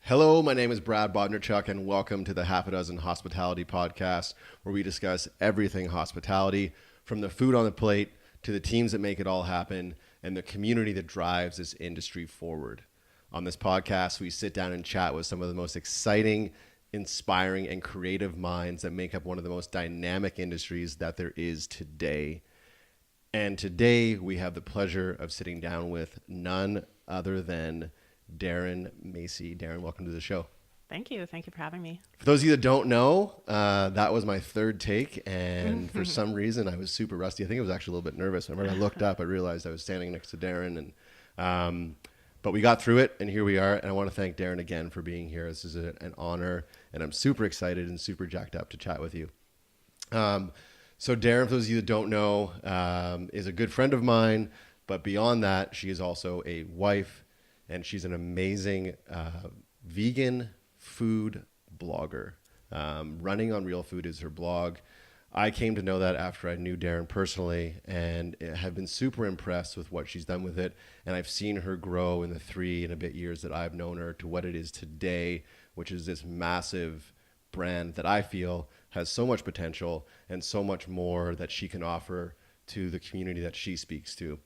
Hello, my name is Brad Bodnerchuk, and welcome to the Half a Dozen Hospitality Podcast, where we discuss everything hospitality, from the food on the plate to the teams that make it all happen, and the community that drives this industry forward. On this podcast, we sit down and chat with some of the most exciting, inspiring, and creative minds that make up one of the most dynamic industries that there is today. And today, we have the pleasure of sitting down with none other than Deryn Macey. Deryn, welcome to the show. Thank you. Thank you for having me. For those of you that don't know, that was my third take, and for some reason I was super rusty. I think I was actually a little bit nervous. Whenever I looked up, I realized I was standing next to Deryn, but we got through it, and here we are. And I want to thank Deryn again for being here. This is an honor, and I'm super excited and super jacked up to chat with you. So Deryn, for those of you that don't know, is a good friend of mine, but beyond that, she is also a wife, and she's an amazing vegan food blogger. Running on Real Food is her blog. I came to know that after I knew Deryn personally, and have been super impressed with what she's done with it. And I've seen her grow in the 3 and a bit years that I've known her to what it is today, which is this massive brand that I feel has so much potential and so much more that she can offer to the community that she speaks to.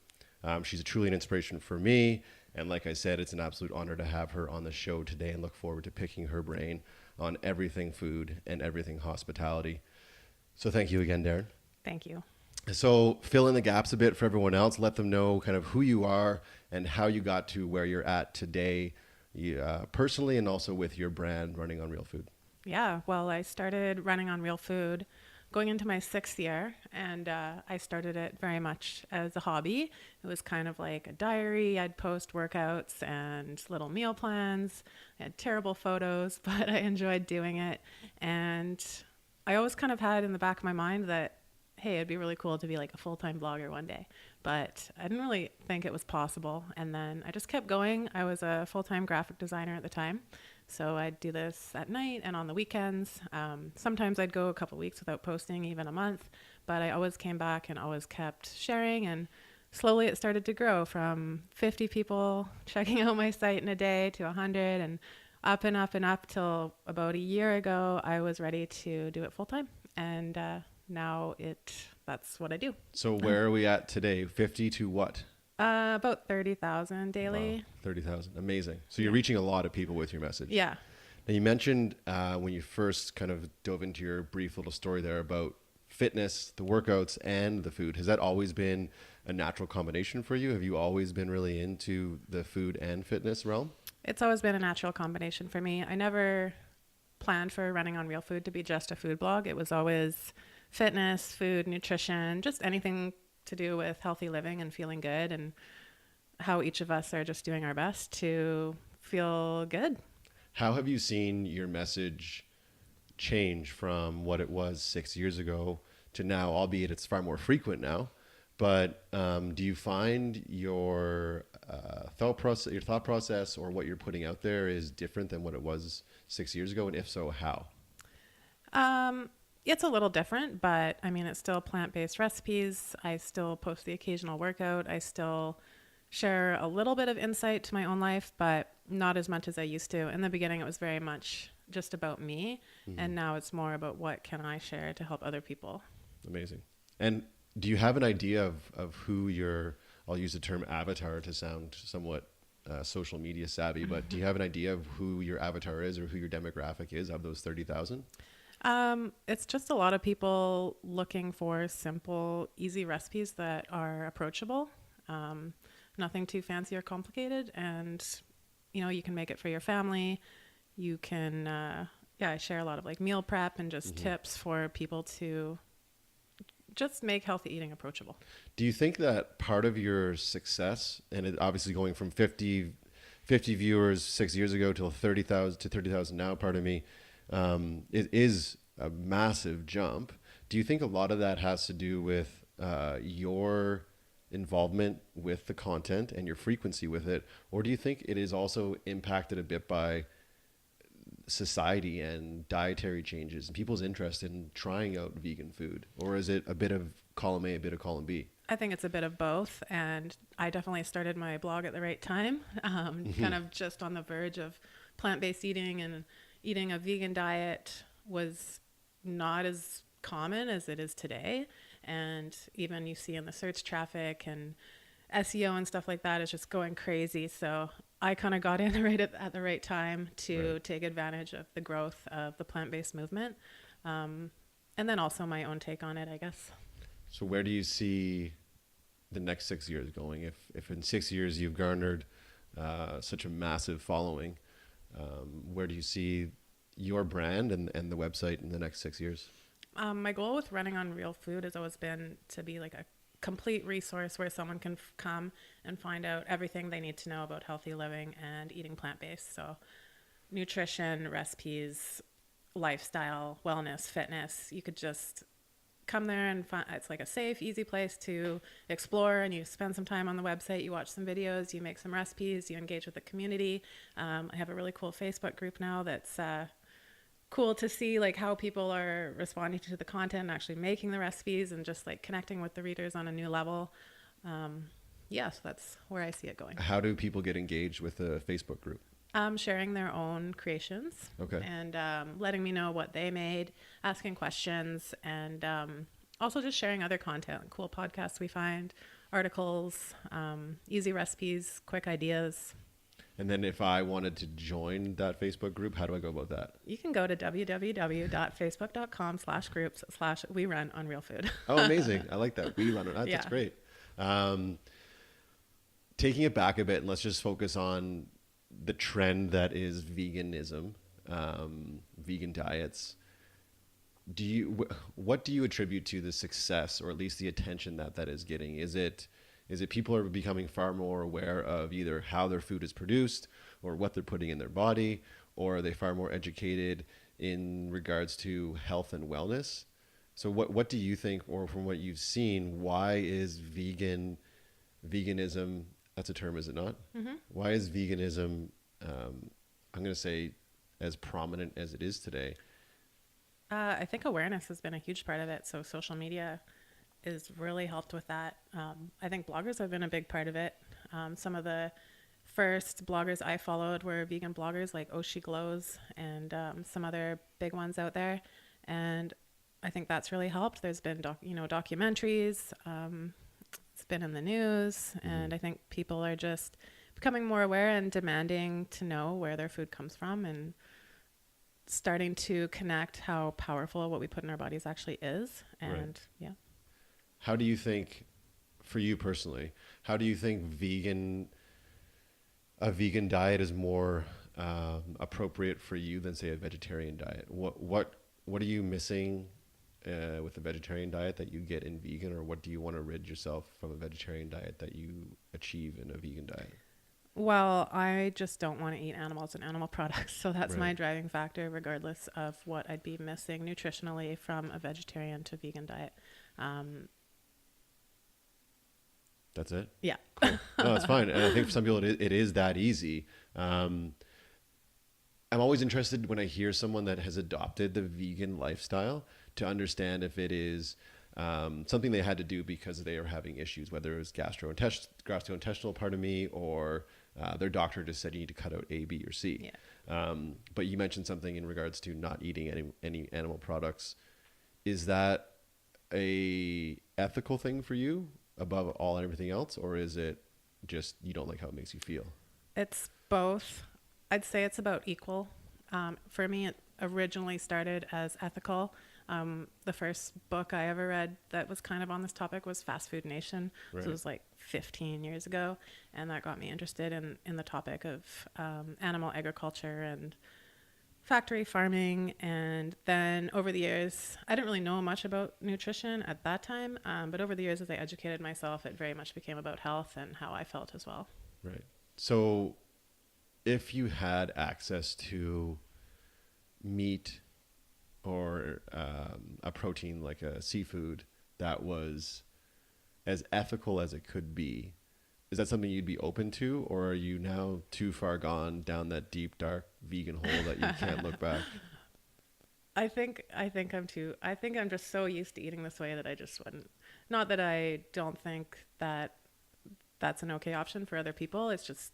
She's truly an inspiration for me. And like I said, it's an absolute honor to have her on the show today, and look forward to picking her brain on everything food and everything hospitality. So thank you again, Deryn. Thank you. So fill in the gaps a bit for everyone else. Let them know kind of who you are and how you got to where you're at today, personally, and also with your brand Running on Real Food. Yeah, well, I started running on Real Food going into my 6th year, and I started it very much as a hobby. It was kind of like a diary. I'd post workouts and little meal plans. I had terrible photos, but I enjoyed doing it. And I always kind of had in the back of my mind that, hey, it'd be really cool to be like a full-time blogger one day. But I didn't really think it was possible. And then I just kept going. I was a full-time graphic designer at the time. So I'd do this at night and on the weekends. Sometimes I'd go a couple weeks without posting, even a month, but I always came back and always kept sharing. And slowly it started to grow from 50 people checking out my site in a day to 100, and up and up and up till about a year ago, I was ready to do it full time. And now that's what I do. So where are we at today? 50 to what? About 30,000 daily. Wow, 30,000. Amazing. So you're reaching a lot of people with your message. Yeah. Now you mentioned when you first kind of dove into your brief little story there about fitness, the workouts, and the food. Has that always been a natural combination for you? Have you always been really into the food and fitness realm? It's always been a natural combination for me. I never planned for Running on Real Food to be just a food blog. It was always fitness, food, nutrition, just anything to do with healthy living and feeling good, and how each of us are just doing our best to feel good. How have you seen your message change from what it was 6 years ago to now, albeit it's far more frequent now? But do you find your thought process or what you're putting out there is different than what it was 6 years ago? And if so, how? It's a little different, but I mean, it's still plant-based recipes. I still post the occasional workout. I still share a little bit of insight to my own life, but not as much as I used to. In the beginning, it was very much just about me. Mm-hmm. And now it's more about what can I share to help other people. Amazing. And do you have an idea of who I'll use the term avatar to sound somewhat social media savvy, but do you have an idea of who your avatar is or who your demographic is of those 30,000? It's just a lot of people looking for simple, easy recipes that are approachable. Nothing too fancy or complicated. And, you can make it for your family. You can, I share a lot of like meal prep and just tips for people to just make healthy eating approachable. Do you think that part of your success, and it obviously going from 50 viewers 6 years ago to 30,000 now, pardon me, it is a massive jump. Do you think a lot of that has to do with your involvement with the content and your frequency with it? Or do you think it is also impacted a bit by society and dietary changes and people's interest in trying out vegan food? Or is it a bit of column A, a bit of column B? I think it's a bit of both. And I definitely started my blog at the right time, kind of just on the verge of plant-based eating and eating a vegan diet was not as common as it is today. And even you see in the search traffic and SEO and stuff like that is just going crazy. So I kind of got in right at the right time to take advantage of the growth of the plant-based movement. And then also my own take on it, I guess. So where do you see the next 6 years going? If in 6 years you've garnered such a massive following, where do you see your brand and the website in the next 6 years? My goal with running on Real Food has always been to be like a complete resource where someone can come and find out everything they need to know about healthy living and eating plant-based. So nutrition, recipes, lifestyle, wellness, fitness. You could just come there and find, it's like a safe, easy place to explore, and you spend some time on the website, you watch some videos, you make some recipes, you engage with the community. I have a really cool Facebook group now that's cool to see like how people are responding to the content and actually making the recipes and just like connecting with the readers on a new level. So that's where I see it going. How do people get engaged with the Facebook group? Sharing their own creations. Okay. And letting me know what they made, asking questions, and also just sharing other content, cool podcasts we find, articles, easy recipes, quick ideas. And then if I wanted to join that Facebook group, how do I go about that? You can go to www.facebook.com/groups/we run on real food. Oh, amazing. I like that. We run it. That's great. Taking it back a bit, and let's just focus on the trend that is veganism, vegan diets. What do you attribute to the success, or at least the attention that is getting? Is it people are becoming far more aware of either how their food is produced or what they're putting in their body, or are they far more educated in regards to health and wellness? So what do you think, or from what you've seen, why is veganism, that's a term, is it not? Mm-hmm. Why is veganism, I'm going to say, as prominent as it is today? I think awareness has been a huge part of it. So social media is really helped with that. I think bloggers have been a big part of it. Some of the first bloggers I followed were vegan bloggers like Oshi Glows and some other big ones out there. And I think that's really helped. There's been documentaries. It's been in the news, and I think people are just becoming more aware and demanding to know where their food comes from, and starting to connect how powerful what we put in our bodies actually is. And how do you think, for you personally, how do you think a vegan diet is more appropriate for you than, say, a vegetarian diet? What are you missing with the vegetarian diet that you get in vegan, or what do you want to rid yourself from a vegetarian diet that you achieve in a vegan diet? Well, I just don't want to eat animals and animal products. So that's my driving factor, regardless of what I'd be missing nutritionally from a vegetarian to vegan diet. That's it? Yeah. Cool. No, that's fine. And I think for some people it is that easy. I'm always interested when I hear someone that has adopted the vegan lifestyle to understand if it is something they had to do because they are having issues, whether it was gastrointestinal, or their doctor just said you need to cut out A, B, or C. Yeah. But you mentioned something in regards to not eating any animal products. Is that a ethical thing for you above all and everything else, or is it just you don't like how it makes you feel? It's both. I'd say it's about equal. For me, it originally started as ethical. The first book I ever read that was kind of on this topic was Fast Food Nation. Right. So it was like 15 years ago. And that got me interested in the topic of animal agriculture and factory farming. And then over the years, I didn't really know much about nutrition at that time. But over the years, as I educated myself, it very much became about health and how I felt as well. Right. So if you had access to meat or a protein like a seafood that was as ethical as it could be, is that something you'd be open to, or are you now too far gone down that deep, dark vegan hole that you can't look back? I think I'm just so used to eating this way that I just wouldn't. Not that I don't think that that's an okay option for other people. It's just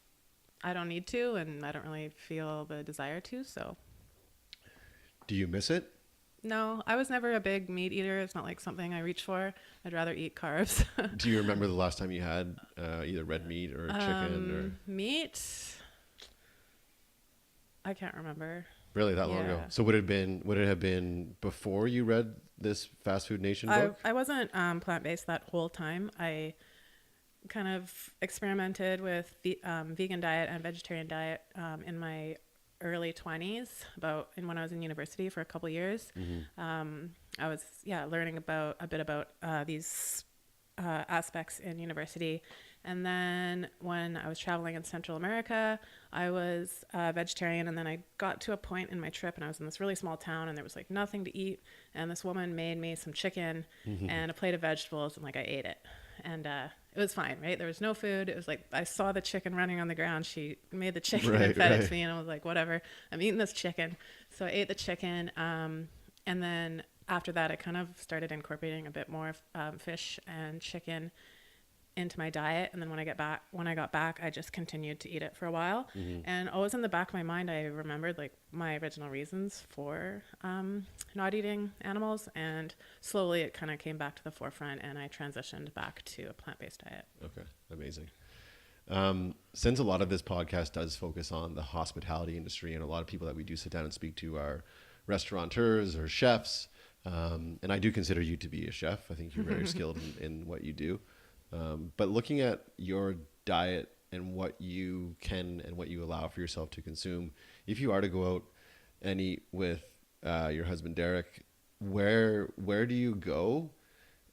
I don't need to, and I don't really feel the desire to. So Do you miss it? no, I was never a big meat eater. It's not like something I reach for. I'd rather eat carbs. Do you remember the last time you had either red meat or chicken or Meat, I can't remember. really that long ago? Yeah. So would it have been before you read this Fast Food Nation book? I wasn't plant-based that whole time. I kind of experimented with the vegan diet and vegetarian diet in my early 20s, when I was in university for a couple of years. I was learning a bit about these aspects in university. And then when I was traveling in Central America, I was vegetarian. And then I got to a point in my trip and I was in this really small town and there was like nothing to eat. And this woman made me some chicken and a plate of vegetables and like I ate it. And it was fine, right? There was no food. It was like I saw the chicken running on the ground. She made the chicken and fed it to me and I was like, whatever, I'm eating this chicken. So I ate the chicken. And then after that, I kind of started incorporating a bit more fish and chicken into my diet. And then when I got back, I just continued to eat it for a while. And always in the back of my mind, I remembered like my original reasons for not eating animals. And slowly it kind of came back to the forefront and I transitioned back to a plant-based diet. Okay, amazing. Since a lot of this podcast does focus on the hospitality industry and a lot of people that we do sit down and speak to are restaurateurs or chefs, and I do consider you to be a chef. I think you're very skilled in what you do. But looking at your diet and what you can and what you allow for yourself to consume, if you are to go out and eat with your husband, Derek, where do you go?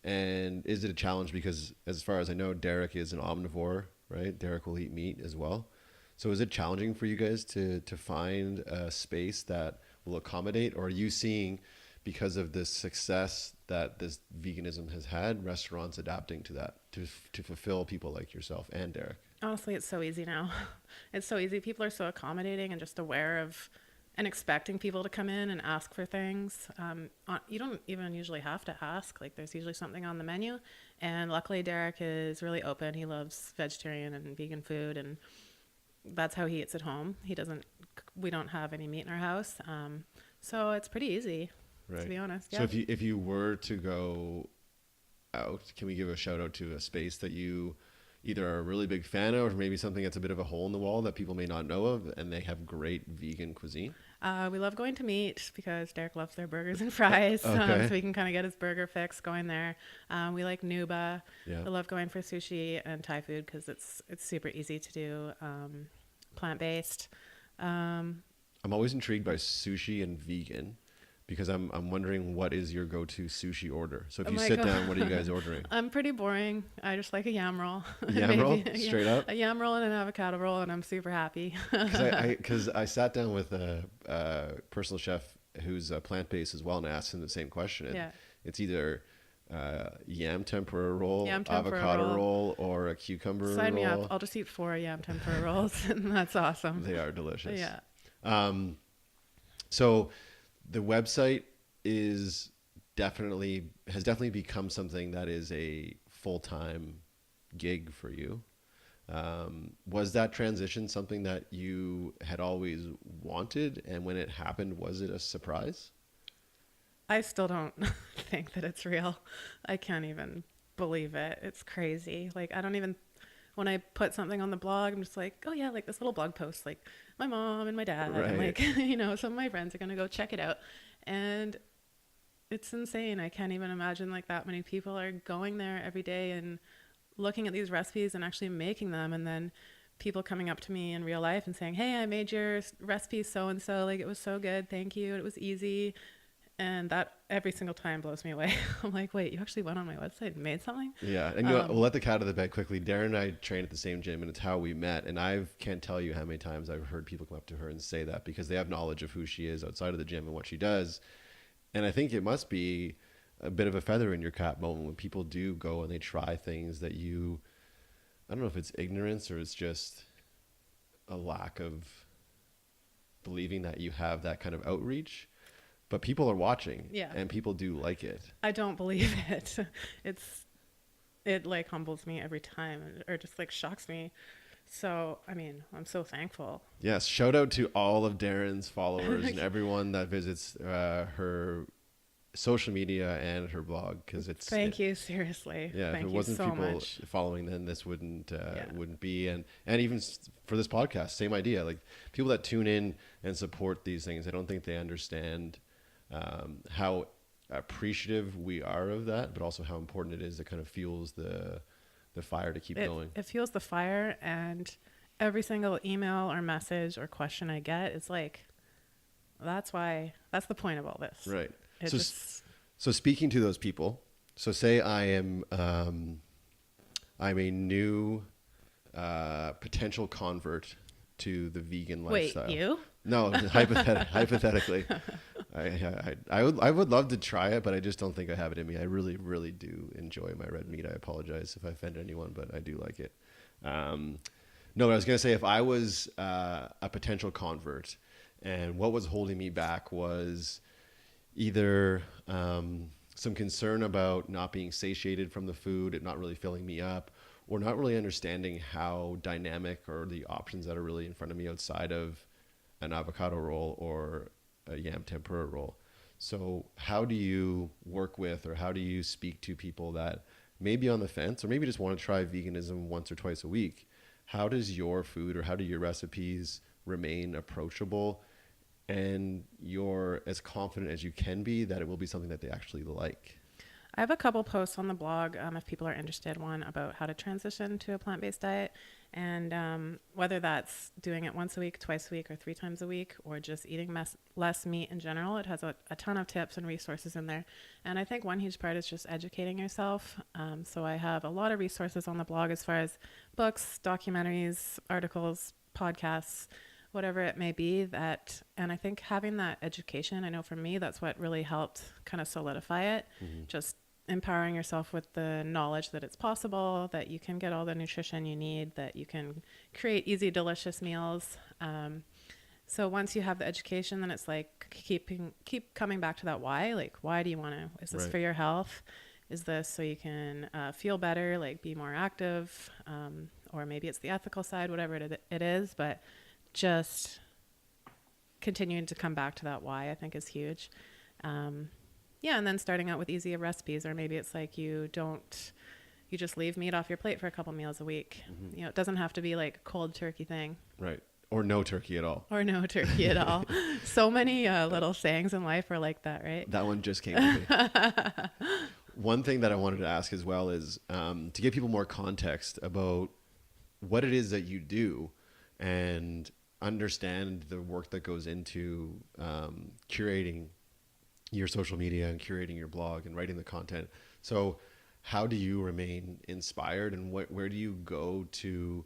And is it a challenge? Because as far as I know, Derek is an omnivore, right? Derek will eat meat as well. So is it challenging for you guys to find a space that will accommodate, or are you seeing, because of the success that this veganism has had, restaurants adapting to that to fulfill people like yourself and Derek? Honestly, it's so easy now. It's so easy. People are so accommodating and just aware of and expecting people to come in and ask for things. You don't even usually have to ask. Like there's usually something on the menu. And luckily Derek is really open. He loves vegetarian and vegan food and that's how he eats at home. We don't have any meat in our house. So it's pretty easy. Right. To be honest. Yeah. So if you were to go out, can we give a shout out to a space that you either are a really big fan of or maybe something that's a bit of a hole in the wall that people may not know of and they have great vegan cuisine? We love going to Meat because Derek loves their burgers and fries. Okay. So he can kind of get his burger fix going there. We like Nuba. Yeah. We love going for sushi and Thai food because it's super easy to do, plant-based. I'm always intrigued by sushi and vegan, because I'm wondering what is your go-to sushi order. So if you sit down, what are you guys ordering? I'm pretty boring. I just like a yam roll. Yam roll? Straight up? A yam roll and an avocado roll, and I'm super happy. Because I sat down with a personal chef who's plant-based as well and asked him the same question. And it's either yam tempura roll, avocado roll, or a cucumber roll. Sign me up. I'll just eat 4 yam tempura rolls, and that's awesome. They are delicious. Yeah. So the website has definitely become something that is a full-time gig for you. Was that transition something that you had always wanted? And when it happened, was it a surprise? I still don't think that it's real. I can't even believe it. It's crazy. Like, when I put something on the blog, I'm just like, oh yeah, like this little blog post, like my mom and my dad, right. and like, some of my friends are going to go check it out. And it's insane. I can't even imagine like that many people are going there every day and looking at these recipes and actually making them. And then people coming up to me in real life and saying, hey, I made your recipe so-and-so, like it was so good. Thank you. It was easy. And that every single time blows me away. I'm like, wait, you actually went on my website and made something? Yeah. And we'll let the cat out of the bag quickly. Deryn and I train at the same gym, and it's how we met. And I can't tell you how many times I've heard people come up to her and say that, because they have knowledge of who she is outside of the gym and what she does. And I think it must be a bit of a feather in your cap moment when people do go and they try things that I don't know if it's ignorance or it's just a lack of believing that you have that kind of outreach. But people are watching, and people do like it. I don't believe it. It like humbles me every time, or just like shocks me. So, I mean, I'm so thankful. Yes. Shout out to all of Deryn's followers and everyone that visits her social media and her blog, because Thank you, seriously. yeah, Thank if it you wasn't so people much. following, then this wouldn't Yeah. wouldn't be. And even for this podcast, same idea. Like, people that tune in and support these things, I don't think they understand how appreciative we are of that, but also how important it is. That kind of fuels the fire to keep going. It fuels the fire, and every single email or message or question I get is like, that's the point of all this. Right. It So just, so speaking to those people, so say I am I'm a new potential convert to the vegan lifestyle. wait, you? No, hypothetically, I would love to try it, but I just don't think I have it in me. I really, really do enjoy my red meat. I apologize if I offend anyone, but I do like it. No, I was gonna say, if I was a potential convert, and what was holding me back was either some concern about not being satiated from the food, it not really filling me up, or not really understanding how dynamic or the options that are really in front of me outside of an avocado roll or a yam tempura roll. So how do you work with, or how do you speak to people that may be on the fence, or maybe just want to try veganism once or twice a week? How does your food, or how do your recipes remain approachable, and you're as confident as you can be that it will be something that they actually like? I have a couple posts on the blog, if people are interested, one about how to transition to a plant-based diet, and whether that's doing it once a week, twice a week, or 3 times a week, or just eating less meat in general. It has a ton of tips and resources in there. And I think one huge part is just educating yourself. So I have a lot of resources on the blog as far as books, documentaries, articles, podcasts, whatever it may be, and I think having that education, I know for me, that's what really helped kind of solidify it. Mm-hmm. Just empowering yourself with the knowledge that it's possible, that you can get all the nutrition you need, that you can create easy, delicious meals. So once you have the education, then it's like keep coming back to that why. Like, why do you want to? Is this Right. for your health? Is this so you can feel better, like be more active? Or maybe it's the ethical side, whatever it is. But just continuing to come back to that why, I think, is huge. Yeah, and then starting out with easier recipes, or maybe it's like you just leave meat off your plate for a couple meals a week. Mm-hmm. You know, it doesn't have to be like a cold turkey thing. Right. Or no turkey at all. Or no turkey at all. So many little sayings in life are like that, right? That one just came to me. One thing that I wanted to ask as well is to give people more context about what it is that you do, and understand the work that goes into curating your social media and curating your blog and writing the content. So how do you remain inspired, and where do you go to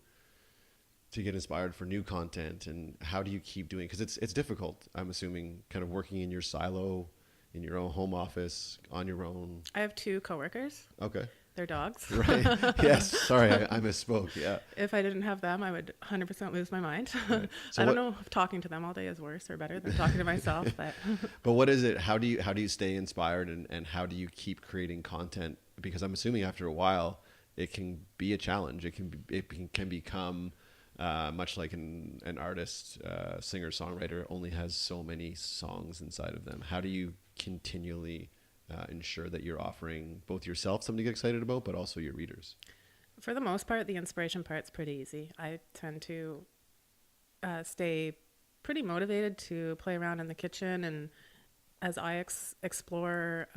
get inspired for new content, and how do you keep doing? Because it's difficult, I'm assuming, kind of working in your silo, in your own home office, on your own. I have 2 coworkers. Okay. They're dogs. Right. Yes. Sorry, I misspoke. Yeah. If I didn't have them, I would 100% lose my mind. Right. So I don't know if talking to them all day is worse or better than talking to myself, but But what is it? How do you stay inspired, and how do you keep creating content? Because I'm assuming after a while, it can be a challenge. It can become much like an artist, singer, songwriter only has so many songs inside of them. How do you continually ensure that you're offering both yourself something to get excited about, but also your readers? for the most part, the inspiration part's pretty easy. I tend to stay pretty motivated to play around in the kitchen, and as I explore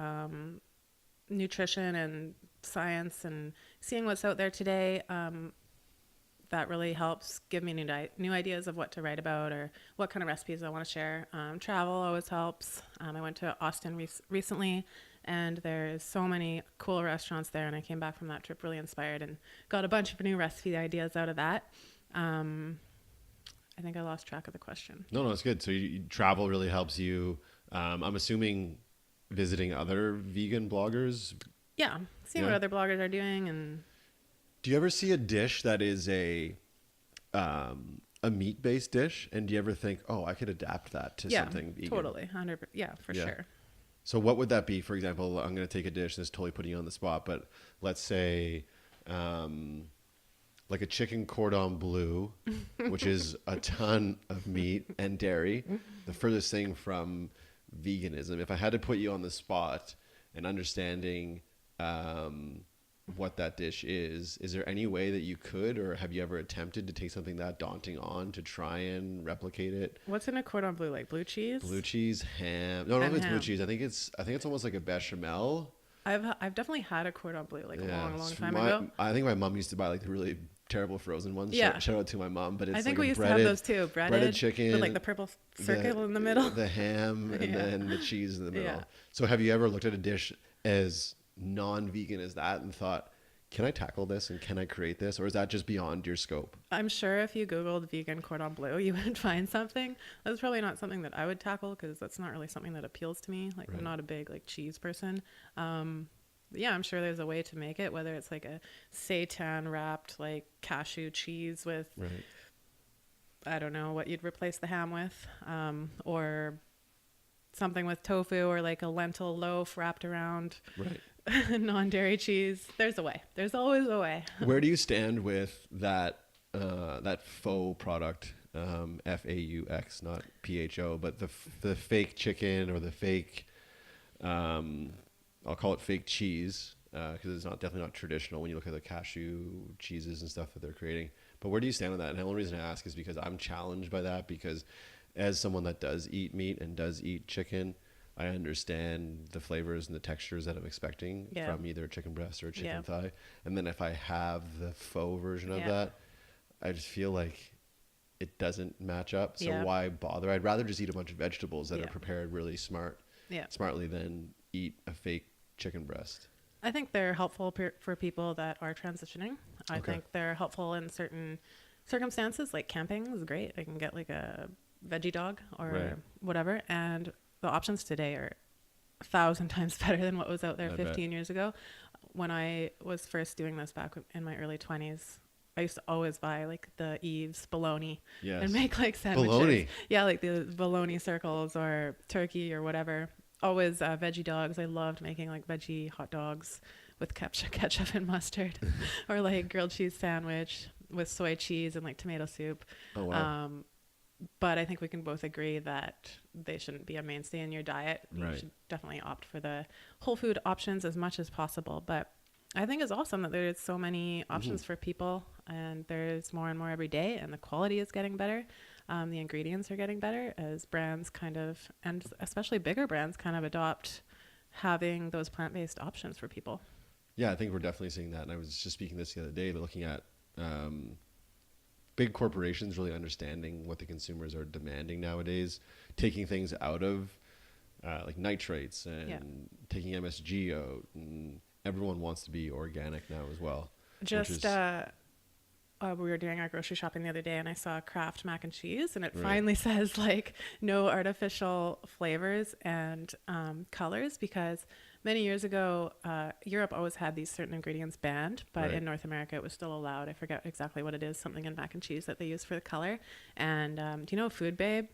nutrition and science and seeing what's out there today, that really helps give me new ideas of what to write about or what kind of recipes I want to share. Travel always helps. I went to Austin recently, and there's so many cool restaurants there, and I came back from that trip really inspired and got a bunch of new recipe ideas out of that. I think I lost track of the question. No, it's good. So travel really helps you. I'm assuming visiting other vegan bloggers. Yeah, seeing what other bloggers are doing. And do you ever see a dish that is a meat-based dish, and do you ever think, oh, I could adapt that to something vegan? Totally, 100%. Yeah, for sure. So what would that be? For example, I'm going to take a dish that's totally putting you on the spot, but let's say like a chicken cordon bleu, which is a ton of meat and dairy, the furthest thing from veganism. If I had to put you on the spot and understanding what that dish is there any way that you could, or have you ever attempted to take something that daunting on to try and replicate it? What's in a cordon bleu? Like blue cheese? Blue cheese, ham. No, it's ham. blue cheese. I think it's almost like a bechamel. I've definitely had a cordon bleu like a long time ago. I think my mom used to buy like the really terrible frozen ones. Yeah. Shout out to my mom, but it's I think like we used to breaded, have those too. Breaded chicken with like the purple circle in the middle. the ham, and Yeah. then the cheese in the middle. Yeah. So have you ever looked at a dish as non-vegan as that and thought, can I tackle this and can I create this, or is that just beyond your scope? I'm sure if you Googled vegan cordon bleu, you would find something. That's probably not something that I would tackle because that's not really something that appeals to me. Like, Right. I'm not a big like cheese person. Yeah, I'm sure there's a way to make it, whether it's like a seitan wrapped like cashew cheese with, Right. I don't know what you'd replace the ham with, or something with tofu, or like a lentil loaf wrapped around Right. non-dairy cheese. There's a way. There's always a way. Where do you stand with that that faux product, FAUX, not PHO, but the fake chicken or the fake, I'll call it fake cheese, because it's definitely not traditional when you look at the cashew cheeses and stuff that they're creating. But where do you stand on that? And the only reason I ask is because I'm challenged by that, because as someone that does eat meat and does eat chicken, I understand the flavors and the textures that I'm expecting from either a chicken breast or a chicken thigh. And then if I have the faux version of that, I just feel like it doesn't match up. So why bother? I'd rather just eat a bunch of vegetables that are prepared really smartly than eat a fake chicken breast. I think they're helpful for people that are transitioning. I think they're helpful in certain circumstances, like camping is great. I can get like a veggie dog or whatever. And the options today are 1,000 times better than what was out there 15 years ago. When I was first doing this back in my early 20s, I used to always buy like the Eve's bologna and make like sandwiches. Bologna. Yeah, like the bologna circles or turkey or whatever. Always veggie dogs. I loved making like veggie hot dogs with ketchup and mustard, or like grilled cheese sandwich with soy cheese and like tomato soup. Oh, wow. But I think we can both agree that they shouldn't be a mainstay in your diet. You Right. should definitely opt for the whole food options as much as possible. But I think it's awesome that there's so many options for people, and there's more and more every day, and the quality is getting better. The ingredients are getting better as brands kind of, and especially bigger brands kind of adopt having those plant-based options for people. Yeah, I think we're definitely seeing that. And I was just speaking this the other day, but looking at big corporations really understanding what the consumers are demanding nowadays, taking things out of like nitrates and taking MSG out, and everyone wants to be organic now as well. We were doing our grocery shopping the other day, and I saw Kraft mac and cheese, and it finally says like no artificial flavors and colors, because many years ago, Europe always had these certain ingredients banned, but in North America it was still allowed. I forget exactly what it is, something in mac and cheese that they use for the color. And do you know Food Babe?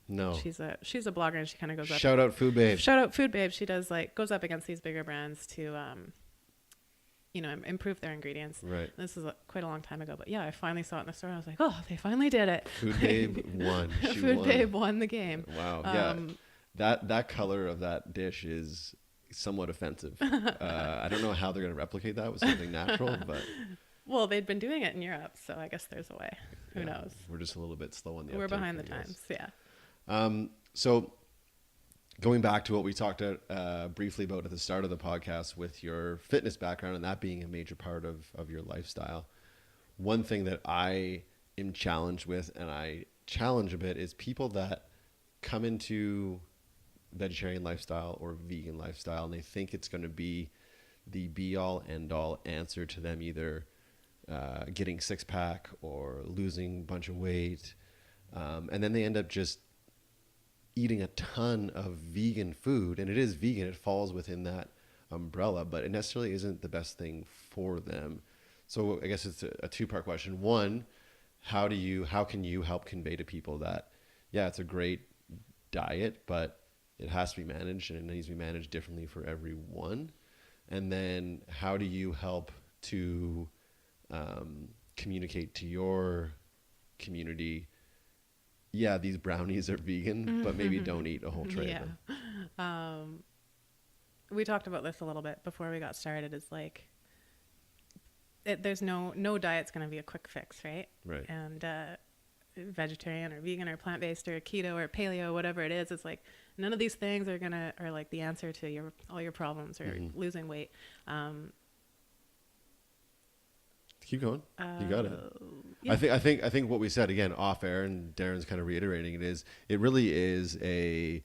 No. She's a blogger, and she kind of goes up. Shout out Food Babe. Shout out Food Babe. She does goes up against these bigger brands to improve their ingredients. Right. This is quite a long time ago, but yeah, I finally saw it in the store. And I was like, oh, they finally did it. Food Babe won. Food Babe won the game. Wow. Yeah. That color of that dish is somewhat offensive. I don't know how they're going to replicate that with something natural, but. Well, they'd been doing it in Europe, so I guess there's a way. Who knows? We're just a little bit slow on the We're uptake, behind the times. Yeah. So going back to what we talked briefly about at the start of the podcast with your fitness background and that being a major part of your lifestyle, one thing that I am challenged with, and I challenge a bit, is people that come into vegetarian lifestyle or vegan lifestyle and they think it's going to be the be-all end-all answer to them either getting six-pack or losing a bunch of weight, and then they end up just eating a ton of vegan food, and it is vegan, it falls within that umbrella, but it necessarily isn't the best thing for them. So I guess it's a two-part question. One, how can you help convey to people that, yeah, it's a great diet, but it has to be managed, and it needs to be managed differently for everyone? And then how do you help to communicate to your community, yeah, these brownies are vegan, but maybe don't eat a whole tray of them. We talked about this a little bit before we got started. Is like, there's no diet's going to be a quick fix, right? Right. And vegetarian or vegan or plant-based or keto or paleo, whatever it is, it's like none of these things are like the answer to all your problems or losing weight. Keep going. You got it. Yeah. I think what we said again off air, and Deryn's kind of reiterating it really is a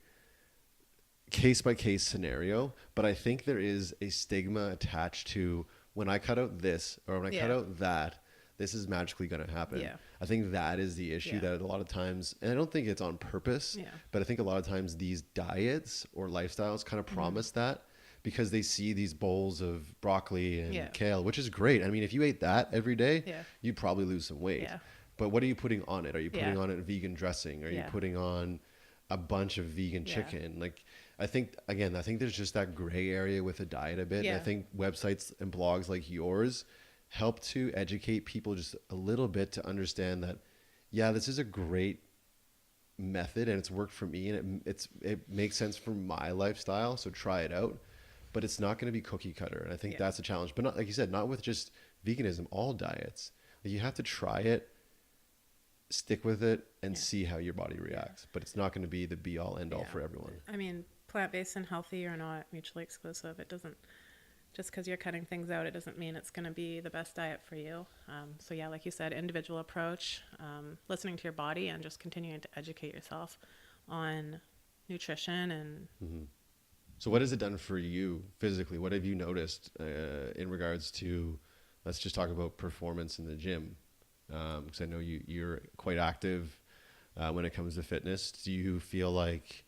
case by case scenario. But I think there is a stigma attached to when I cut out this or when I cut out that, this is magically going to happen. Yeah. I think that is the issue that a lot of times, and I don't think it's on purpose, but I think a lot of times these diets or lifestyles kind of promise that. Because they see these bowls of broccoli and kale, which is great. I mean, if you ate that every day, you'd probably lose some weight. Yeah. But what are you putting on it? Are you putting on it vegan dressing? Are you putting on a bunch of vegan chicken? Like, I think there's just that gray area with a diet a bit. Yeah. And I think websites and blogs like yours help to educate people just a little bit to understand that, yeah, this is a great method and it's worked for me and it makes sense for my lifestyle. So try it out. But it's not going to be cookie cutter. And I think that's a challenge. But not, like you said, not with just veganism, all diets. Like you have to try it, stick with it, and see how your body reacts. But it's not going to be the be all end all for everyone. I mean, plant-based and healthy are not mutually exclusive. It doesn't, just because you're cutting things out, it doesn't mean it's going to be the best diet for you. So yeah, like you said, individual approach, listening to your body and just continuing to educate yourself on nutrition and So what has it done for you physically? What have you noticed in regards to, let's just talk about performance in the gym? Because I know you're quite active when it comes to fitness. Do you feel like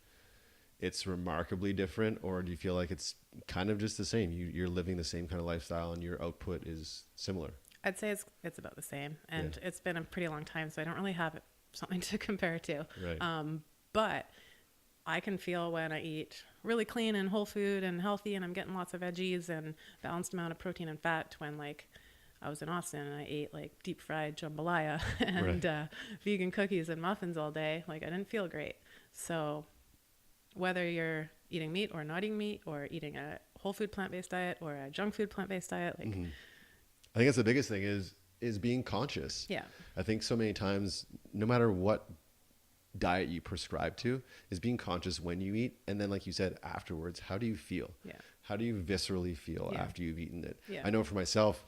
it's remarkably different, or do you feel like it's kind of just the same? You're living the same kind of lifestyle and your output is similar? I'd say it's about the same. And it's been a pretty long time, so I don't really have something to compare to. Right. But I can feel when I eat really clean and whole food and healthy and I'm getting lots of veggies and balanced amount of protein and fat, when like I was in Austin and I ate like deep fried jambalaya and vegan cookies and muffins all day. Like I didn't feel great. So whether you're eating meat or not eating meat or eating a whole food plant-based diet or a junk food plant-based diet, like I think that's the biggest thing is being conscious. Yeah. I think so many times, no matter what diet you prescribe to, is being conscious when you eat, and then like you said, afterwards, how do you feel? How do you viscerally feel after you've eaten it? I know for myself,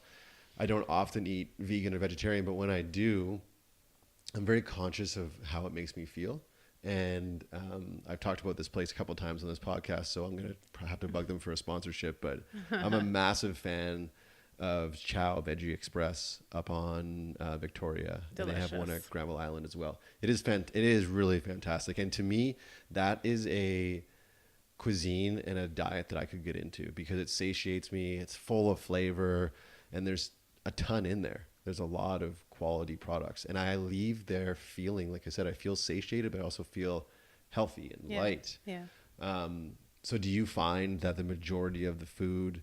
I don't often eat vegan or vegetarian, but when I do, I'm very conscious of how it makes me feel. And I've talked about this place a couple of times on this podcast, so I'm going to have to bug them for a sponsorship, but I'm a massive fan of Chow Veggie Express up on Victoria. Delicious. And they have one at Granville Island as well. It is really fantastic. And to me, that is a cuisine and a diet that I could get into because it satiates me. It's full of flavor and there's a ton in there. There's a lot of quality products. And I leave there feeling, like I said, I feel satiated, but I also feel healthy and light. Yeah. So do you find that the majority of the food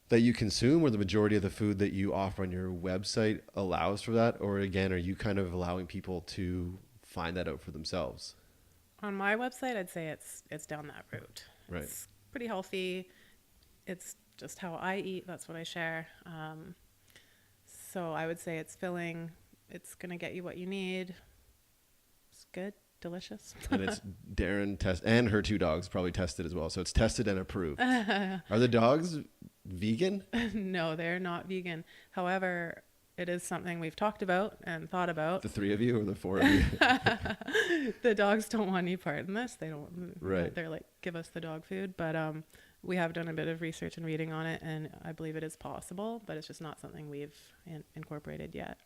that you consume or the majority of the food that you offer on your website allows for that? Or again, are you kind of allowing people to find that out for themselves? On my website, I'd say it's down that route. Right. It's pretty healthy. It's just how I eat. That's what I share. So I would say it's filling. It's going to get you what you need. It's good. Delicious. And it's Deryn and her two dogs probably tested as well. So it's tested and approved. Are the dogs vegan? No, they're not vegan. However, it is something we've talked about and thought about. The three of you or the four of you? The dogs don't want any part in this. They don't. Right. They're like, give us the dog food. But we have done a bit of research and reading on it, and I believe it is possible, but it's just not something we've incorporated yet.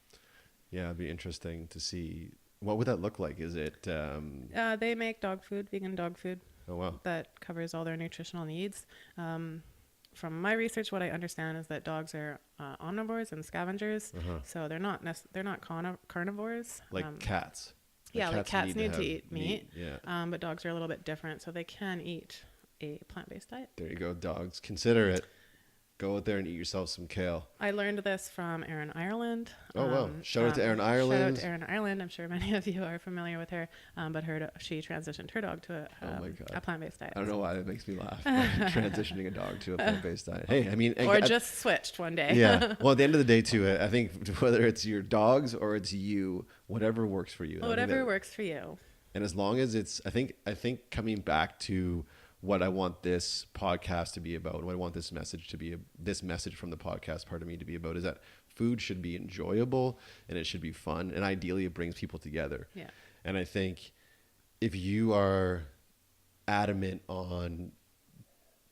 Yeah, it'd be interesting to see. What would that look like? Is it? They make dog food, vegan dog food. Oh, wow. That covers all their nutritional needs. From my research, what I understand is that dogs are omnivores and scavengers. So they're not carnivores. Like cats. Like cats need to eat meat. Yeah. But dogs are a little bit different, so they can eat a plant-based diet. There you go, dogs. Consider it. Go out there and eat yourself some kale. I learned this from Erin Ireland. Oh, wow. Shout out to Erin Ireland. Shout out to Erin Ireland. I'm sure many of you are familiar with her, but she transitioned her dog to a plant-based diet. I don't know why that makes me laugh. Transitioning a dog to a plant-based diet. Hey, I mean... Or just switched one day. Yeah. Well, at the end of the day, too, I think whether it's your dogs or it's you, whatever works for you. Whatever works for you. And as long as it's... I think coming back to what I want this podcast to be about, what I want this message to be, this message from the podcast part of me to be about, is that food should be enjoyable and it should be fun, and ideally it brings people together. Yeah. And I think if you are adamant on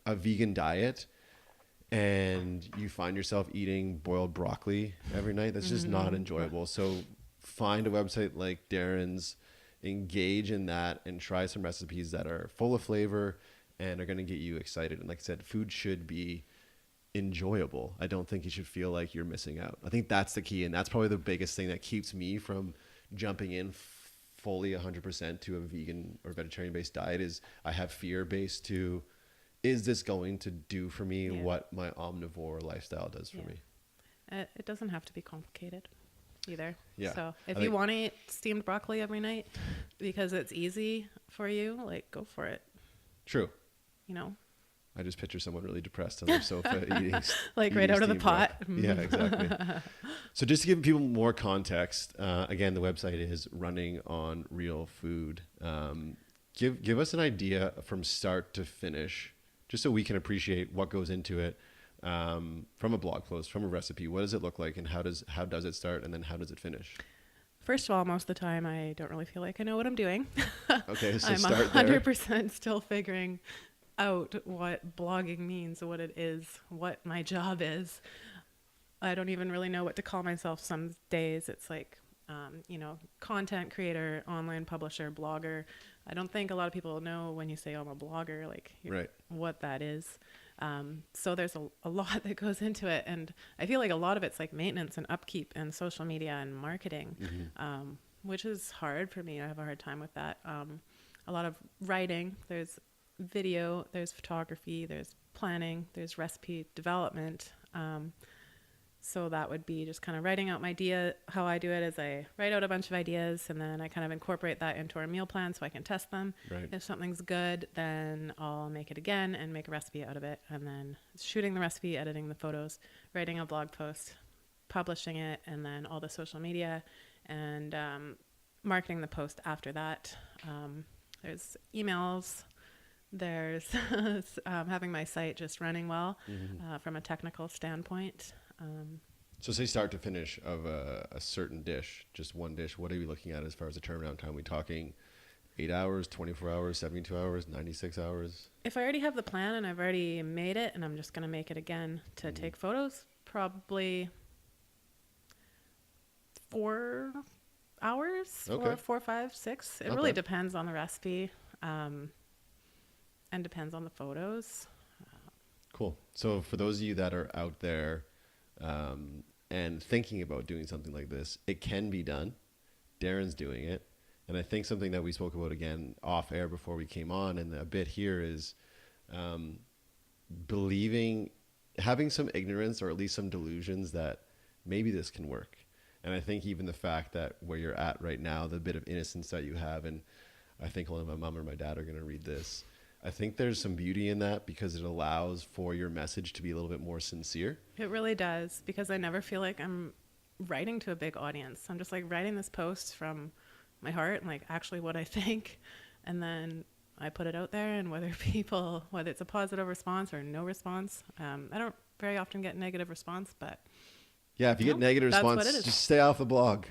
a vegan diet and you find yourself eating boiled broccoli every night, that's just not enjoyable. So find a website like Deryn's, engage in that, and try some recipes that are full of flavor and are going to get you excited. And like I said, food should be enjoyable. I don't think you should feel like you're missing out. I think that's the key, and that's probably the biggest thing that keeps me from jumping in fully 100% to a vegan or vegetarian based diet. Is I have fear based to, is this going to do for me what my omnivore lifestyle does for me? It doesn't have to be complicated either. Yeah. So if you want to eat steamed broccoli every night because it's easy for you, like, go for it. True. You know, I just picture someone really depressed on their sofa eating right out of the pot. Yeah, exactly. So just to give people more context, again, the website is Running on Real Food. Give us an idea from start to finish, just so we can appreciate what goes into it, from a blog post, from a recipe. What does it look like, and how does it start, and then how does it finish? First of all, most of the time I don't really feel like I know what I'm doing. Okay, so I'm start there. 100% still figuring out what blogging means, what it is, what my job is. I don't even really know what to call myself some days. It's like, content creator, online publisher, blogger. I don't think a lot of people know when you say, I'm a blogger, like what that is. So there's a lot that goes into it. And I feel like a lot of it's like maintenance and upkeep and social media and marketing, which is hard for me. I have a hard time with that. A lot of writing, there's video, there's photography, there's planning, there's recipe development. So that would be just kind of writing out my idea. How I do it is I write out a bunch of ideas and then I kind of incorporate that into our meal plan so I can test them. Right. If something's good, then I'll make it again and make a recipe out of it. And then shooting the recipe, editing the photos, writing a blog post, publishing it, and then all the social media and marketing the post after that. There's emails. There's having my site just running well from a technical standpoint. So say start to finish of a certain dish, just one dish, what are we looking at as far as the turnaround time? Are we talking 8 hours, 24 hours, 72 hours, 96 hours? If I already have the plan and I've already made it and I'm just going to make it again to take photos, probably 4 hours, Okay. 4, 5, 6. It Not really bad. depends on the recipe and depends on the photos. Cool. So for those of you that are out there and thinking about doing something like this, it can be done. Deryn's doing it. And I think something that we spoke about again off air before we came on and a bit here is having some ignorance or at least some delusions that maybe this can work. And I think even the fact that where you're at right now, the bit of innocence that you have, and I think only my mom or my dad are going to read this, I think there's some beauty in that because it allows for your message to be a little bit more sincere. It really does, because I never feel like I'm writing to a big audience. I'm just like writing this post from my heart and like actually what I think. And then I put it out there, and whether it's a positive response or no response, I don't very often get negative response, but yeah, if you get negative response, just stay off the blog.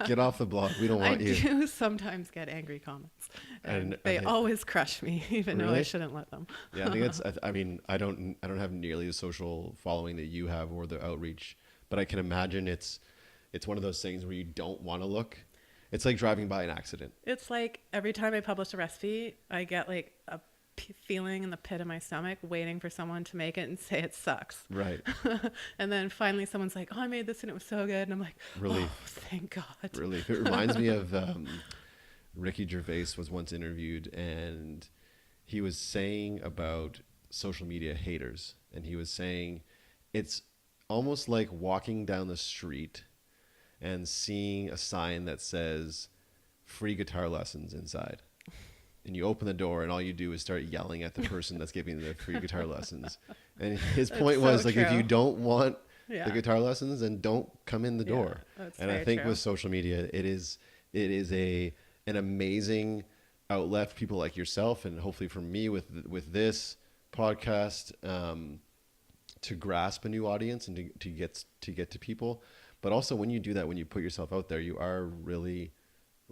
Get off the blog. We don't want you. I do sometimes get angry comments, and they always crush me, even though I shouldn't let them. Yeah, I think it's. I mean, I don't have nearly the social following that you have or the outreach, but I can imagine it's one of those things where you don't want to look. It's like driving by an accident. It's like every time I publish a recipe, I get like a feeling in the pit of my stomach waiting for someone to make it and say it sucks. Right. And then finally someone's like, oh, I made this and it was so good. And I'm like, relief. Oh, thank God. Relief. It reminds me of Ricky Gervais was once interviewed, and he was saying about social media haters. And he was saying it's almost like walking down the street and seeing a sign that says free guitar lessons inside. And you open the door and all you do is start yelling at the person that's giving the free guitar lessons. And his point was like, if you don't want the guitar lessons, then don't come in the door. And I think with social media, it is an amazing outlet for people like yourself, and hopefully for me with this podcast, to grasp a new audience and to get to people. But also when you do that, when you put yourself out there, you are really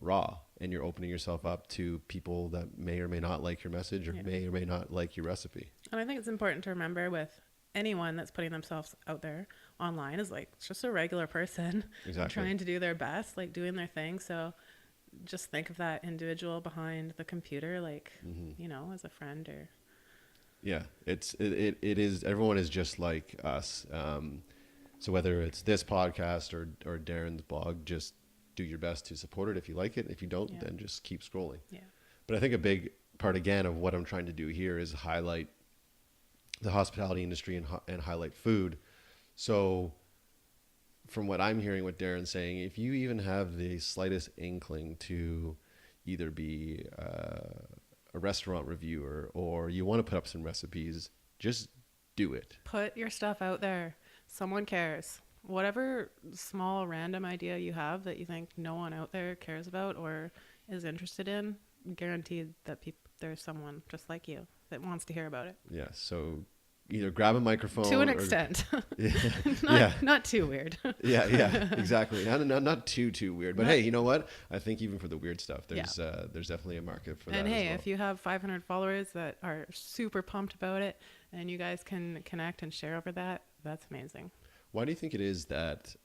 raw, and you're opening yourself up to people that may or may not like your message, or may or may not like your recipe. And I think it's important to remember with anyone that's putting themselves out there online is like, it's just a regular person trying to do their best, like doing their thing. So just think of that individual behind the computer, like, you know, as a friend. Or it is, everyone is just like us. So whether it's this podcast or Deryn's blog, just do your best to support it if you like it. If you don't, then just keep scrolling. But I think a big part, again, of what I'm trying to do here is highlight the hospitality industry and highlight food. So from what I'm hearing, what Deryn's saying, if you even have the slightest inkling to either be a restaurant reviewer, or you want to put up some recipes, just do it. Put your stuff out there. Someone cares. Whatever small random idea you have that you think no one out there cares about or is interested in, guaranteed that there's someone just like you that wants to hear about it. Yeah. So either grab a microphone to an extent. Not too weird. Exactly. Not too weird. But hey, you know what? I think even for the weird stuff, there's definitely a market for that. And hey, as well. if you have 500 followers that are super pumped about it, and you guys can connect and share over that, that's amazing. Why do you think it is that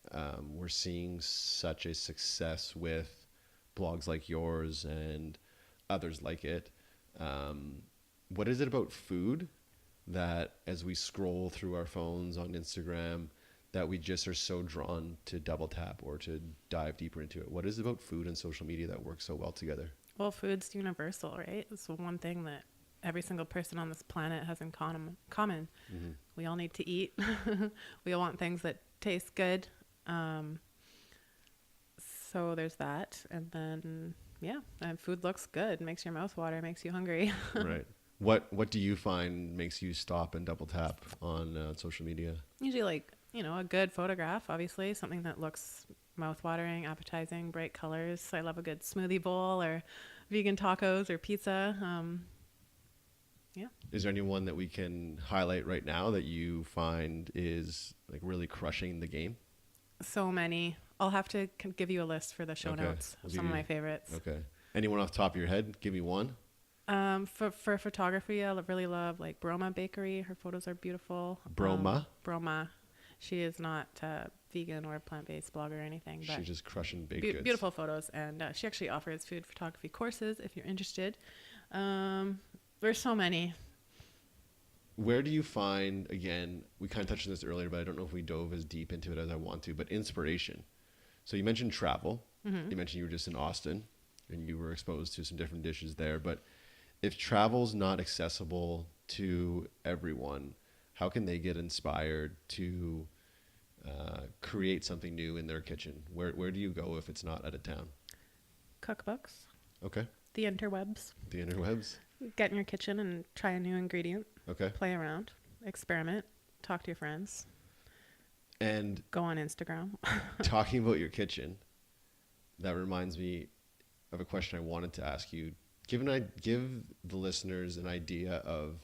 we're seeing such a success with blogs like yours and others like it? What is it about food that, as we scroll through our phones on Instagram, that we just are so drawn to double tap or to dive deeper into it? What is it about food and social media that works so well together? Well, food's universal, right? It's the one thing that every single person on this planet has in common. We all need to eat. We all want things that taste good. So there's that. And then, and food looks good, makes your mouth water, makes you hungry. Right. What do you find makes you stop and double tap on social media? Usually, like, a good photograph, obviously, something that looks mouth-watering, appetizing, bright colors. I love a good smoothie bowl or vegan tacos or pizza. Is there anyone that we can highlight right now that you find is like really crushing the game? So many. I'll have to give you a list for the show notes of some of my favorites. Okay. Anyone off the top of your head? Give me one. For photography, I really love like Broma Bakery. Her photos are beautiful. Broma. She is not vegan or plant-based blogger or anything, but she's just crushing baked goods. Beautiful photos, and she actually offers food photography courses if you're interested. There's so many. Where do you find, again, we kind of touched on this earlier, but I don't know if we dove as deep into it as I want to, but inspiration. So you mentioned travel. You mentioned you were just in Austin and you were exposed to some different dishes there, but if travel's not accessible to everyone, how can they get inspired to create something new in their kitchen? Where do you go if it's not out of town? Cookbooks. Okay. The interwebs. Get in your kitchen and try a new ingredient. Okay. Play around, experiment, talk to your friends. And go on Instagram. Talking about your kitchen, that reminds me of a question I wanted to ask you. Give the listeners an idea of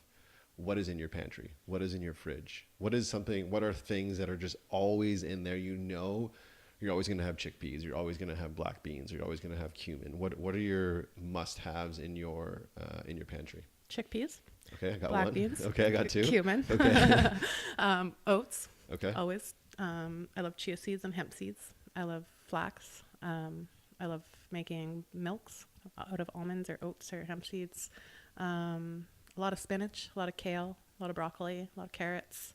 what is in your pantry, what is in your fridge, what are things that are just always in there? You're always going to have chickpeas, you're always going to have black beans, you're always going to have cumin. What are your must-haves in your pantry? Chickpeas. Okay, I got black one. Beans. Okay, I got two. Cumin. Okay. Oats. Okay. Always. I love chia seeds and hemp seeds. I love flax. I love making milks out of almonds or oats or hemp seeds. A lot of spinach, a lot of kale, a lot of broccoli, a lot of carrots,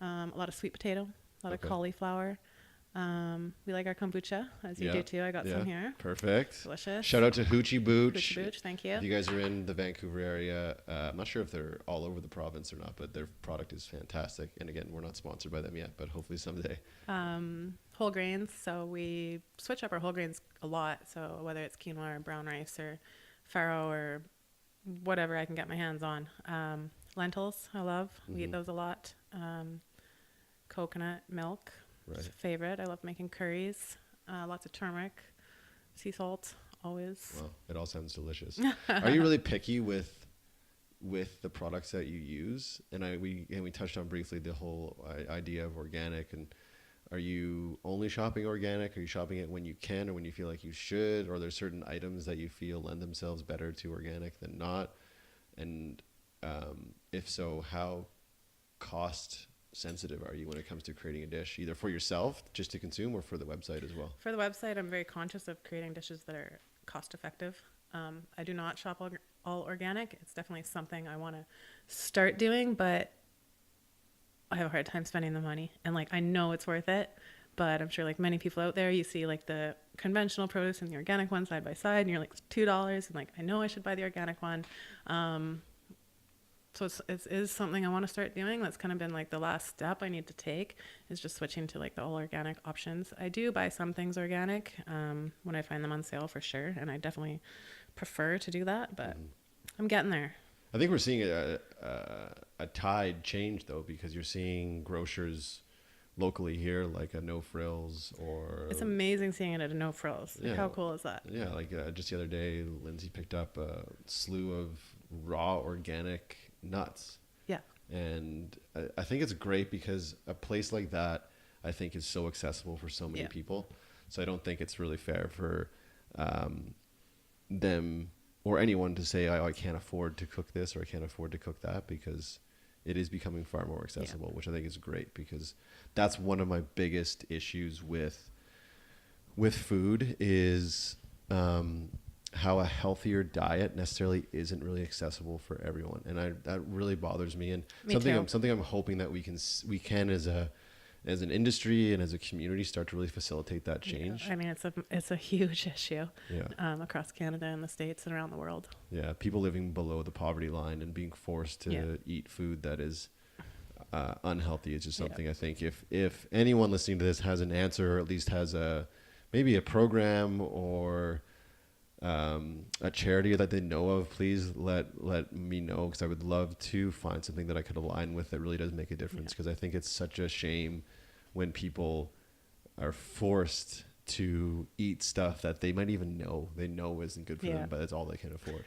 a lot of sweet potato, a lot of cauliflower. We like our kombucha, as you do too. I got some here. Perfect. Delicious. Shout out to Hoochie Booch. Hoochie Booch, thank you. If you guys are in the Vancouver area, I'm not sure if they're all over the province or not, but their product is fantastic. And again, we're not sponsored by them yet, but hopefully someday. Whole grains. So we switch up our whole grains a lot. So whether it's quinoa or brown rice or farro or whatever I can get my hands on. Lentils, I love. We eat those a lot. Coconut milk. Right. Favorite. I love making curries. Lots of turmeric, sea salt, always. Wow, it all sounds delicious. Are you really picky with the products that you use? And we touched on briefly the whole idea of organic. And are you only shopping organic? Are you shopping it when you can or when you feel like you should? Or are there certain items that you feel lend themselves better to organic than not? And if so, how cost sensitive are you when it comes to creating a dish, either for yourself just to consume or for the website as well? For the website, I'm very conscious of creating dishes that are cost effective. I do not shop all organic. It's definitely something I want to start doing, but I have a hard time spending the money. And like, I know it's worth it, but I'm sure like many people out there, you see like the conventional produce and the organic one side by side and you're like $2 and like, I know I should buy the organic one. So it is something I want to start doing. That's kind of been like the last step I need to take, is just switching to like the all organic options. I do buy some things organic when I find them on sale for sure. And I definitely prefer to do that, but I'm getting there. I think we're seeing a tide change though, because you're seeing grocers locally here, like a No Frills or... It's amazing seeing it at a No Frills. Like, how cool is that? Yeah, like just the other day, Lindsay picked up a slew of raw organic nuts. Yeah. And I think it's great because a place like that, I think, is so accessible for so many people. So I don't think it's really fair for them or anyone to say, I can't afford to cook this or I can't afford to cook that, because it is becoming far more accessible, which I think is great, because that's one of my biggest issues with food is how a healthier diet necessarily isn't really accessible for everyone, and that really bothers me. And something I'm hoping that we can as an industry and as a community start to really facilitate that change. Yeah. I mean, it's a huge issue across Canada and the States and around the world. Yeah, people living below the poverty line and being forced to eat food that is unhealthy is just something I think if anyone listening to this has an answer, or at least has maybe a program or a charity that they know of, please let me know, because I would love to find something that I could align with that really does make a difference, because I think it's such a shame when people are forced to eat stuff that they might even know isn't good for them, but it's all they can afford.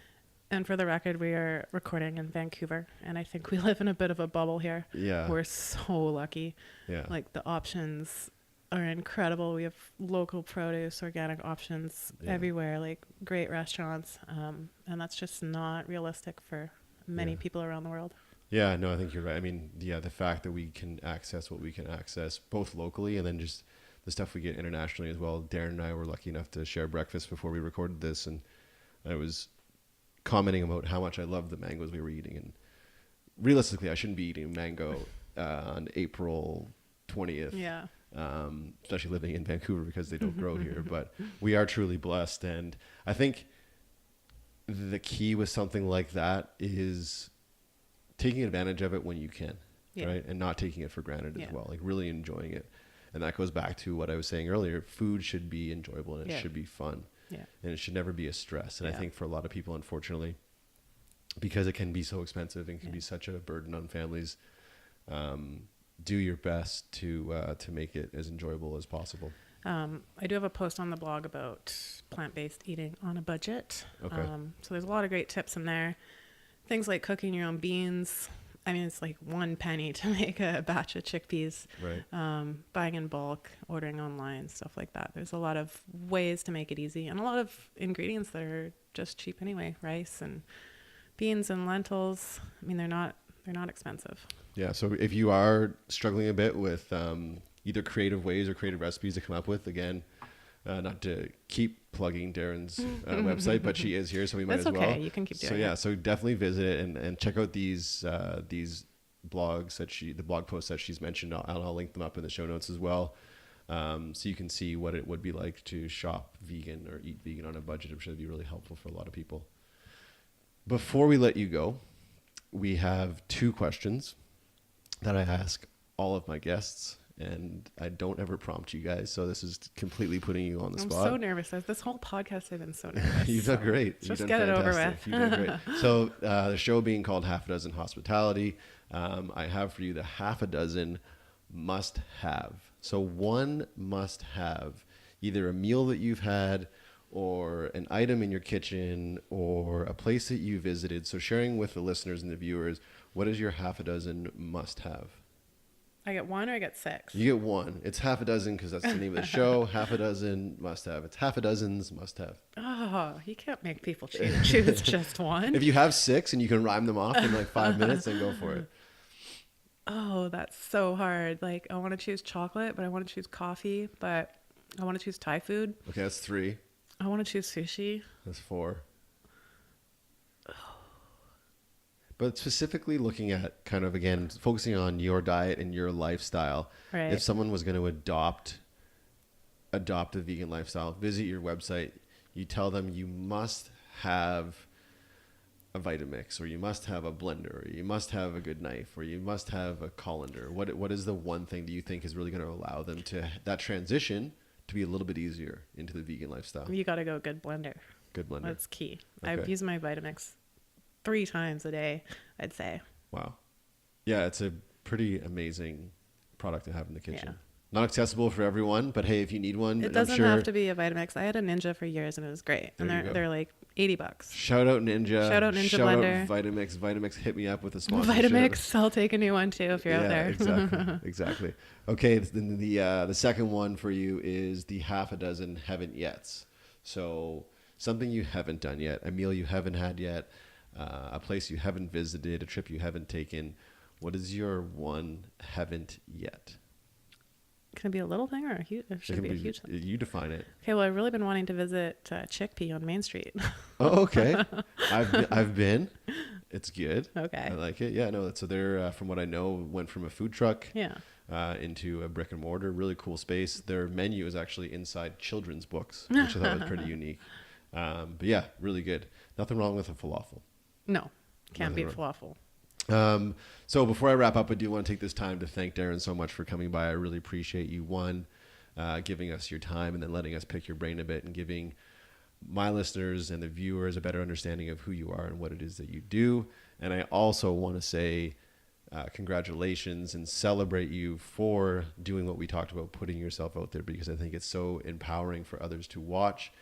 And for the record, we are recording in Vancouver, and I think we live in a bit of a bubble here. Yeah. We're so lucky. Yeah. Like, the options are incredible. We have local produce, organic options everywhere, like great restaurants. And that's just not realistic for many people around the world. Yeah, no, I think you're right. I mean, the fact that we can access what we can access both locally and then just the stuff we get internationally as well. Deryn and I were lucky enough to share breakfast before we recorded this, and I was commenting about how much I loved the mangoes we were eating. And realistically, I shouldn't be eating mango on April 20th. Yeah. Especially living in Vancouver, because they don't grow here, but we are truly blessed. And I think the key with something like that is taking advantage of it when you can, right? And not taking it for granted as well, like really enjoying it. And that goes back to what I was saying earlier. Food should be enjoyable and it should be fun. Yeah. And it should never be a stress. And I think for a lot of people, unfortunately, because it can be so expensive and can be such a burden on families, do your best to make it as enjoyable as possible. I do have a post on the blog about plant-based eating on a budget. Okay. So there's a lot of great tips in there. Things like cooking your own beans. I mean, it's like 1 penny to make a batch of chickpeas. Right. Buying in bulk, ordering online, stuff like that. There's a lot of ways to make it easy, and a lot of ingredients that are just cheap anyway. Rice and beans and lentils. I mean, they're not expensive. Yeah. So if you are struggling a bit with either creative ways or creative recipes to come up with, again, not to keep plugging Deryn's website, but she is here, so we might as well. That's okay. You can keep doing it. So yeah, so definitely visit it and check out these blogs the blog posts that she's mentioned. I'll link them up in the show notes as well. So you can see what it would be like to shop vegan or eat vegan on a budget. I'm sure it'd be really helpful for a lot of people. Before we let you go, we have 2 questions that I ask all of my guests, and I don't ever prompt you guys, so this is completely putting you on the spot. I'm so nervous. This whole podcast I've been so nervous. You've done great. Just get it over with. You've done great. So the show being called Half a Dozen Hospitality, I have for you the half a dozen must-have. So one must-have, either a meal that you've had or an item in your kitchen or a place that you visited. So sharing with the listeners and the viewers, what is your half a dozen must-have? I get 1 or I get 6? You get 1. It's half a dozen because that's the name of the show. Half a dozen must-have. It's half a dozen's must-have. Oh, you can't make people choose just one. If you have 6 and you can rhyme them off in like 5 minutes, then go for it. Oh, that's so hard. Like, I want to choose chocolate, but I want to choose coffee, but I want to choose Thai food. Okay, that's 3. I want to choose sushi. That's 4. But specifically looking at kind of, again, focusing on your diet and your lifestyle. Right. If someone was going to adopt a vegan lifestyle, visit your website, you tell them you must have a Vitamix, or you must have a blender, or you must have a good knife, or you must have a colander. What is the one thing that you think is really going to allow them to that transition to be a little bit easier into the vegan lifestyle? You got to go good blender. Good blender. That's key. Okay. I've used my Vitamix 3 times a day, I'd say. Wow. Yeah, it's a pretty amazing product to have in the kitchen. Yeah. Not accessible for everyone, but hey, if you need one, It doesn't have to be a Vitamix. I had a Ninja for years and it was great. And they're like $80. Shout out Ninja. Shout out Ninja Blender. Out Vitamix. Vitamix, hit me up with a sponsorship. Vitamix, I'll take a new one too if you're out there. Exactly. Okay, then the second one for you is the half a dozen haven't yets. So something you haven't done yet, a meal you haven't had yet, a place you haven't visited, a trip you haven't taken. What is your one haven't yet? Can it be a little thing or a huge? It should be a huge thing. You define it. Okay, well, I've really been wanting to visit Chickpea on Main Street. Oh, okay. I've been. It's good. Okay. I like it. Yeah, no. So they're, from what I know, went from a food truck into a brick and mortar. Really cool space. Their menu is actually inside children's books, which I thought was pretty unique. But yeah, really good. Nothing wrong with a falafel. No, can't beat falafel. So before I wrap up, I do want to take this time to thank Deryn so much for coming by. I really appreciate you, giving us your time and then letting us pick your brain a bit and giving my listeners and the viewers a better understanding of who you are and what it is that you do. And I also want to say congratulations and celebrate you for doing what we talked about, putting yourself out there, because I think it's so empowering for others to watch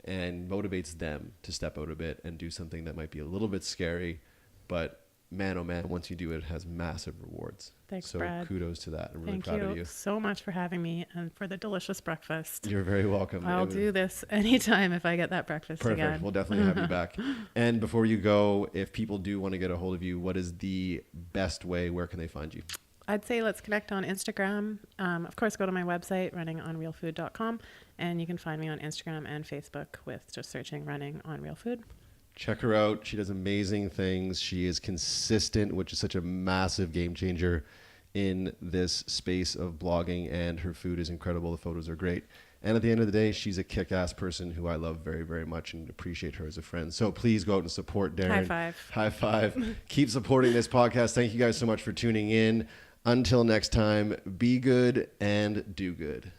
and motivates them to step out a bit and do something that might be a little bit scary, but man, oh man, once you do it, it has massive rewards. Thanks, so Brad. Kudos to that. I'm really Thank proud of you. so much for having me and for the delicious breakfast. You're very welcome. I'll do this anytime if I get that breakfast Perfect. again. We'll definitely have you back. And before you go, if people do want to get a hold of you, what is the best way? Where can they find you? I'd say let's connect on Instagram. Of course, go to my website, runningonrealfood.com, and you can find me on Instagram and Facebook with just searching Running on Real Food. Check her out. She does amazing things. She is consistent, which is such a massive game changer in this space of blogging, and her food is incredible. The photos are great. And at the end of the day, she's a kick-ass person who I love very, very much and appreciate her as a friend. So please go out and support Deryn. High five. High five. Keep supporting this podcast. Thank you guys so much for tuning in. Until next time, be good and do good.